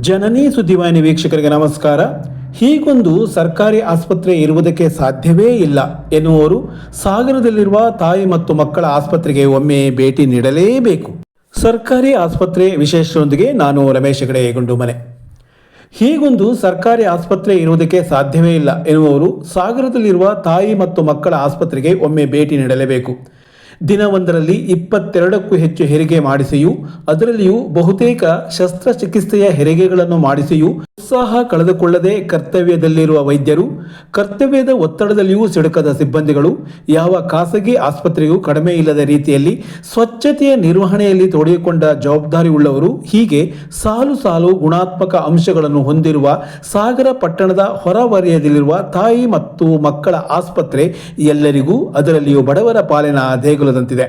ಜನನಿ ಸುದ್ದಿವಾಹಿನಿ ವೀಕ್ಷಕರಿಗೆ ನಮಸ್ಕಾರ. ಹೀಗೊಂದು ಸರ್ಕಾರಿ ಆಸ್ಪತ್ರೆ ಇರುವುದಕ್ಕೆ ಸಾಧ್ಯವೇ ಇಲ್ಲ ಎನ್ನುವವರು ಸಾಗರದಲ್ಲಿರುವ ತಾಯಿ ಮತ್ತು ಮಕ್ಕಳ ಆಸ್ಪತ್ರೆಗೆ ಒಮ್ಮೆ ಭೇಟಿ ನೀಡಲೇಬೇಕು. ಸರ್ಕಾರಿ ಆಸ್ಪತ್ರೆ ವಿಶೇಷದೊಂದಿಗೆ ನಾನು ರಮೇಶ್ ಹೆಗಡೆ ಗುಂಡುಮನೆ. ಹೀಗೊಂದು ಸರ್ಕಾರಿ ಆಸ್ಪತ್ರೆ ಇರುವುದಕ್ಕೆ ಸಾಧ್ಯವೇ ಇಲ್ಲ ಎನ್ನುವವರು ಸಾಗರದಲ್ಲಿರುವ ತಾಯಿ ಮತ್ತು ಮಕ್ಕಳ ಆಸ್ಪತ್ರೆಗೆ ಒಮ್ಮೆ ಭೇಟಿ ನೀಡಲೇಬೇಕು. ದಿನವೊಂದರಲ್ಲಿ 22ಕ್ಕೂ ಹೆಚ್ಚು ಹೆರಿಗೆ ಮಾಡಿಸಿಯೂ ಅದರಲ್ಲಿಯೂ ಬಹುತೇಕ ಶಸ್ತ್ರಚಿಕಿತ್ಸೆಯ ಹೆರಿಗೆಗಳನ್ನು ಮಾಡಿಸಿಯೂ ಉತ್ಸಾಹ ಕಳೆದುಕೊಳ್ಳದೆ ಕರ್ತವ್ಯದಲ್ಲಿರುವ ವೈದ್ಯರು, ಕರ್ತವ್ಯದ ಒತ್ತಡದಲ್ಲಿಯೂ ಸಿಡುಕದ ಸಿಬ್ಬಂದಿಗಳು, ಯಾವ ಖಾಸಗಿ ಆಸ್ಪತ್ರೆಯೂ ಕಡಿಮೆ ಇಲ್ಲದ ರೀತಿಯಲ್ಲಿ ಸ್ವಚ್ಛತೆಯ ನಿರ್ವಹಣೆಯಲ್ಲಿ ತೊಡಗಿಕೊಂಡ ಜವಾಬ್ದಾರಿ ಉಳ್ಳವರು, ಹೀಗೆ ಸಾಲು ಸಾಲು ಗುಣಾತ್ಮಕ ಅಂಶಗಳನ್ನು ಹೊಂದಿರುವ ಸಾಗರ ಪಟ್ಟಣದ ಹೊರವಲಯದಲ್ಲಿರುವ ತಾಯಿ ಮತ್ತು ಮಕ್ಕಳ ಆಸ್ಪತ್ರೆ ಎಲ್ಲರಿಗೂ, ಅದರಲ್ಲಿಯೂ ಬಡವರ ಪಾಲಿನ ದೇಗುಲದಂತಿದೆ.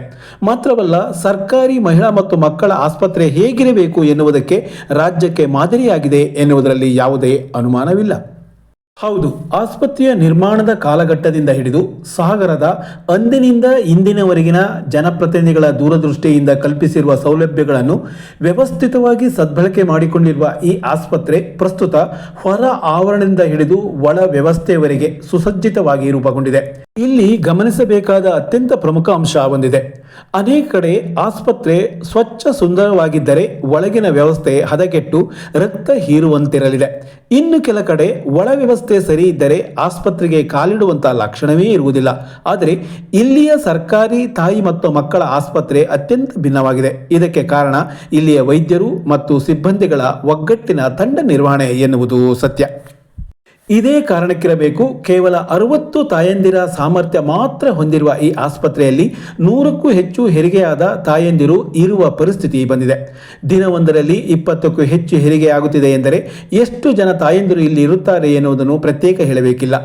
ಮಾತ್ರವಲ್ಲ, ಸರ್ಕಾರಿ ಮಹಿಳಾ ಮತ್ತು ಮಕ್ಕಳ ಆಸ್ಪತ್ರೆ ಹೇಗಿರಬೇಕು ಎನ್ನುವುದಕ್ಕೆ ರಾಜ್ಯಕ್ಕೆ ಮಾದರಿಯಾಗಿದೆ ಎನ್ನುವುದರಲ್ಲಿ ಯಾವುದೇ ಅನುಮಾನವಿಲ್ಲ. ಹೌದು, ಆಸ್ಪತ್ರೆಯ ನಿರ್ಮಾಣದ ಕಾಲಘಟ್ಟದಿಂದ ಹಿಡಿದು ಸಾಗರದ ಅಂದಿನಿಂದ ಇಂದಿನವರೆಗಿನ ಜನಪ್ರತಿನಿಧಿಗಳ ದೂರದೃಷ್ಟಿಯಿಂದ ಕಲ್ಪಿಸಿರುವ ಸೌಲಭ್ಯಗಳನ್ನು ವ್ಯವಸ್ಥಿತವಾಗಿ ಸದ್ಬಳಕೆ ಮಾಡಿಕೊಂಡಿರುವ ಈ ಆಸ್ಪತ್ರೆ ಪ್ರಸ್ತುತ ಹೊರ ಆವರಣದಿಂದ ಹಿಡಿದು ಒಳ ವ್ಯವಸ್ಥೆಯವರೆಗೆ ಸುಸಜ್ಜಿತವಾಗಿ ರೂಪುಗೊಂಡಿದೆ. ಇಲ್ಲಿ ಗಮನಿಸಬೇಕಾದ ಅತ್ಯಂತ ಪ್ರಮುಖ ಅಂಶ ಒಂದಿದೆ. ಅನೇಕ ಕಡೆ ಆಸ್ಪತ್ರೆ ಸ್ವಚ್ಛ ಸುಂದರವಾಗಿದ್ದರೆ ಒಳಗಿನ ವ್ಯವಸ್ಥೆ ಹದಗೆಟ್ಟು ರಕ್ತ ಹೀರುವಂತಿರಲಿದೆ. ಇನ್ನು ಕೆಲ ಕಡೆ ಒಳ ವ್ಯವಸ್ಥೆ ಸರಿ ಇದ್ದರೆ ಆಸ್ಪತ್ರೆಗೆ ಕಾಲಿಡುವಂತಹ ಲಕ್ಷಣವೇ ಇರುವುದಿಲ್ಲ. ಆದರೆ ಇಲ್ಲಿಯ ಸರ್ಕಾರಿ ತಾಯಿ ಮತ್ತು ಮಕ್ಕಳ ಆಸ್ಪತ್ರೆ ಅತ್ಯಂತ ಭಿನ್ನವಾಗಿದೆ. ಇದಕ್ಕೆ ಕಾರಣ ಇಲ್ಲಿಯ ವೈದ್ಯರು ಮತ್ತು ಸಿಬ್ಬಂದಿಗಳ ಒಗ್ಗಟ್ಟಿನ ತಂಡ ನಿರ್ವಹಣೆ ಎನ್ನುವುದು ಸತ್ಯ. ಇದೇ ಕಾರಣಕ್ಕಿರಬೇಕು, ಕೇವಲ 60 ತಾಯಂದಿರ ಸಾಮರ್ಥ್ಯ ಮಾತ್ರ ಹೊಂದಿರುವ ಈ ಆಸ್ಪತ್ರೆಯಲ್ಲಿ 100ಕ್ಕೂ ಹೆಚ್ಚು ಹೆರಿಗೆಯಾದ ತಾಯಂದಿರು ಇರುವ ಪರಿಸ್ಥಿತಿ ಬಂದಿದೆ. ದಿನವೊಂದರಲ್ಲಿ 20ಕ್ಕೂ ಹೆಚ್ಚು ಹೆರಿಗೆಯಾಗುತ್ತಿದೆ ಎಂದರೆ ಎಷ್ಟು ಜನ ತಾಯಂದಿರು ಇಲ್ಲಿ ಇರುತ್ತಾರೆ ಎನ್ನುವುದನ್ನು ಪ್ರತ್ಯೇಕ ಹೇಳಬೇಕಿಲ್ಲ.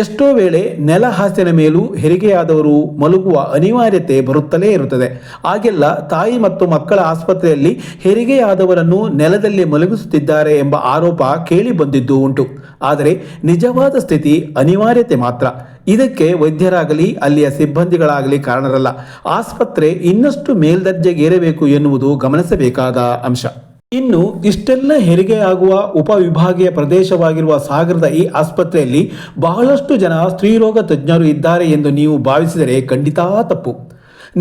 ಎಷ್ಟೋ ವೇಳೆ ನೆಲ ಹಾಸಿನ ಮೇಲೂ ಹೆರಿಗೆಯಾದವರು ಮಲಗುವ ಅನಿವಾರ್ಯತೆ ಬರುತ್ತಲೇ ಇರುತ್ತದೆ. ಆಗೆಲ್ಲ ತಾಯಿ ಮತ್ತು ಮಕ್ಕಳ ಆಸ್ಪತ್ರೆಯಲ್ಲಿ ಹೆರಿಗೆಯಾದವರನ್ನು ನೆಲದಲ್ಲಿ ಮಲಗಿಸುತ್ತಿದ್ದಾರೆ ಎಂಬ ಆರೋಪ ಕೇಳಿ ಬಂದಿದ್ದು ಉಂಟು. ಆದರೆ ನಿಜವಾದ ಸ್ಥಿತಿ ಅನಿವಾರ್ಯತೆ ಮಾತ್ರ. ಇದಕ್ಕೆ ವೈದ್ಯರಾಗಲಿ ಅಲ್ಲಿಯ ಸಿಬ್ಬಂದಿಗಳಾಗಲಿ ಕಾರಣರಲ್ಲ. ಆಸ್ಪತ್ರೆ ಇನ್ನಷ್ಟು ಮೇಲ್ದರ್ಜೆಗೇರಬೇಕು ಎನ್ನುವುದು ಗಮನಿಸಬೇಕಾದ ಅಂಶ. ಇನ್ನು ಇಷ್ಟೆಲ್ಲ ಹೆರಿಗೆಯಾಗುವ ಉಪವಿಭಾಗೀಯ ಪ್ರದೇಶವಾಗಿರುವ ಸಾಗರದ ಈ ಆಸ್ಪತ್ರೆಯಲ್ಲಿ ಬಹಳಷ್ಟು ಜನ ಸ್ತ್ರೀರೋಗ ತಜ್ಞರು ಇದ್ದಾರೆ ಎಂದು ನೀವು ಭಾವಿಸಿದರೆ ಖಂಡಿತ ತಪ್ಪು.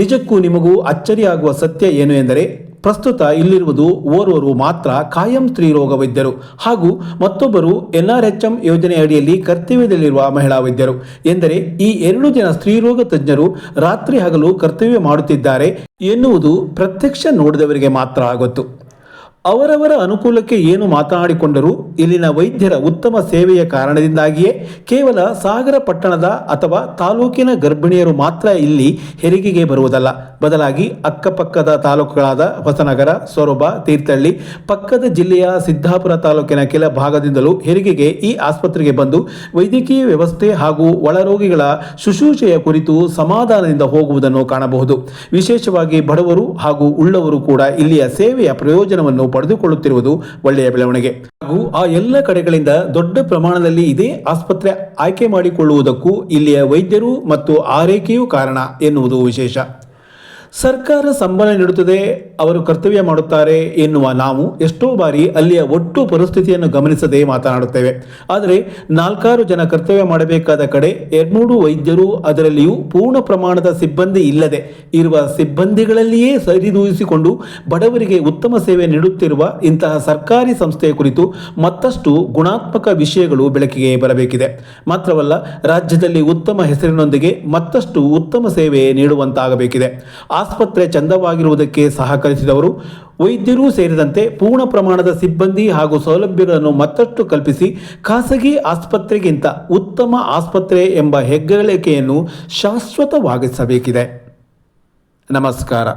ನಿಜಕ್ಕೂ ನಿಮಗೂ ಅಚ್ಚರಿಯಾಗುವ ಸತ್ಯ ಏನು ಎಂದರೆ, ಪ್ರಸ್ತುತ ಇಲ್ಲಿರುವುದು ಓರ್ವರು ಮಾತ್ರ ಕಾಯಂ ಸ್ತ್ರೀರೋಗ ವೈದ್ಯರು ಹಾಗೂ ಮತ್ತೊಬ್ಬರು NRHM ಯೋಜನೆ ಅಡಿಯಲ್ಲಿ ಕರ್ತವ್ಯದಲ್ಲಿರುವ ಮಹಿಳಾ ವೈದ್ಯರು. ಎಂದರೆ ಈ 2 ಜನ ಸ್ತ್ರೀರೋಗ ತಜ್ಞರು ರಾತ್ರಿ ಹಗಲು ಕರ್ತವ್ಯ ಮಾಡುತ್ತಿದ್ದಾರೆ ಎನ್ನುವುದು ಪ್ರತ್ಯಕ್ಷ ನೋಡಿದವರಿಗೆ ಮಾತ್ರ ಗೊತ್ತು. ಅವರವರ ಅನುಕೂಲಕ್ಕೆ ಏನು ಮಾತನಾಡಿಕೊಂಡರೂ ಇಲ್ಲಿನ ವೈದ್ಯರ ಉತ್ತಮ ಸೇವೆಯ ಕಾರಣದಿಂದಾಗಿಯೇ ಕೇವಲ ಸಾಗರ ಪಟ್ಟಣದ ಅಥವಾ ತಾಲೂಕಿನ ಗರ್ಭಿಣಿಯರು ಮಾತ್ರ ಇಲ್ಲಿ ಹೆರಿಗೆಗೆ ಬರುವುದಲ್ಲ, ಬದಲಾಗಿ ಅಕ್ಕಪಕ್ಕದ ತಾಲೂಕುಗಳಾದ ಹೊಸನಗರ, ಸೊರಬ, ತೀರ್ಥಹಳ್ಳಿ, ಪಕ್ಕದ ಜಿಲ್ಲೆಯ ಸಿದ್ದಾಪುರ ತಾಲೂಕಿನ ಕೆಲ ಭಾಗದಿಂದಲೂ ಹೆರಿಗೆಗೆ ಈ ಆಸ್ಪತ್ರೆಗೆ ಬಂದು ವೈದ್ಯಕೀಯ ವ್ಯವಸ್ಥೆ ಹಾಗೂ ಒಳರೋಗಿಗಳ ಶುಶ್ರೂಷೆಯ ಕುರಿತು ಸಮಾಧಾನದಿಂದ ಹೋಗುವುದನ್ನು ಕಾಣಬಹುದು. ವಿಶೇಷವಾಗಿ ಬಡವರು ಹಾಗೂ ಉಳ್ಳವರು ಕೂಡ ಇಲ್ಲಿಯ ಸೇವೆಯ ಪ್ರಯೋಜನವನ್ನು ಪಡೆದುಕೊಳ್ಳುತ್ತಿರುವುದು ಒಳ್ಳೆಯ ಬೆಳವಣಿಗೆ. ಹಾಗೂ ಆ ಎಲ್ಲ ಕಡೆಗಳಿಂದ ದೊಡ್ಡ ಪ್ರಮಾಣದಲ್ಲಿ ಇದೇ ಆಸ್ಪತ್ರೆ ಆಯ್ಕೆ ಮಾಡಿಕೊಳ್ಳುವುದಕ್ಕೂ ಇಲ್ಲಿಯ ವೈದ್ಯರು ಮತ್ತು ಆರೈಕೆಯೂ ಕಾರಣ ಎನ್ನುವುದು ವಿಶೇಷ. ಸರ್ಕಾರ ಸಂಬಳ ನೀಡುತ್ತದೆ, ಅವರು ಕರ್ತವ್ಯ ಮಾಡುತ್ತಾರೆ ಎನ್ನುವ ನಾವು ಎಷ್ಟೋ ಬಾರಿ ಅಲ್ಲಿಯ ಒಟ್ಟು ಪರಿಸ್ಥಿತಿಯನ್ನು ಗಮನಿಸದೆ ಮಾತನಾಡುತ್ತೇವೆ. ಆದರೆ 4-6 ಜನ ಕರ್ತವ್ಯ ಮಾಡಬೇಕಾದ ಕಡೆ 200 ವೈದ್ಯರು, ಅದರಲ್ಲಿಯೂ ಪೂರ್ಣ ಪ್ರಮಾಣದ ಸಿಬ್ಬಂದಿ ಇಲ್ಲದೆ ಇರುವ ಸಿಬ್ಬಂದಿಗಳಲ್ಲಿಯೇ ಸರಿದೂಗಿಸಿಕೊಂಡು ಬಡವರಿಗೆ ಉತ್ತಮ ಸೇವೆ ನೀಡುತ್ತಿರುವ ಇಂತಹ ಸರ್ಕಾರಿ ಸಂಸ್ಥೆಯ ಕುರಿತು ಮತ್ತಷ್ಟು ಗುಣಾತ್ಮಕ ವಿಷಯಗಳು ಬೆಳಕಿಗೆ ಬರಬೇಕಿದೆ. ಮಾತ್ರವಲ್ಲ, ರಾಜ್ಯದಲ್ಲಿ ಉತ್ತಮ ಹೆಸರಿನೊಂದಿಗೆ ಮತ್ತಷ್ಟು ಉತ್ತಮ ಸೇವೆ ನೀಡುವಂತಾಗಬೇಕಿದೆ. ಆಸ್ಪತ್ರೆ ಚಂದವಾಗಿರುವುದಕ್ಕೆ ಸಹಕರಿಸಿದವರು, ವೈದ್ಯರೂ ಸೇರಿದಂತೆ ಪೂರ್ಣ ಪ್ರಮಾಣದ ಸಿಬ್ಬಂದಿ ಹಾಗೂ ಸೌಲಭ್ಯಗಳನ್ನು ಮತ್ತಷ್ಟು ಕಲ್ಪಿಸಿ ಖಾಸಗಿ ಆಸ್ಪತ್ರೆಗಿಂತ ಉತ್ತಮ ಆಸ್ಪತ್ರೆ ಎಂಬ ಹೆಗ್ಗಳಿಕೆಯನ್ನು ಶಾಶ್ವತವಾಗಿಸಬೇಕಿದೆ. ನಮಸ್ಕಾರ.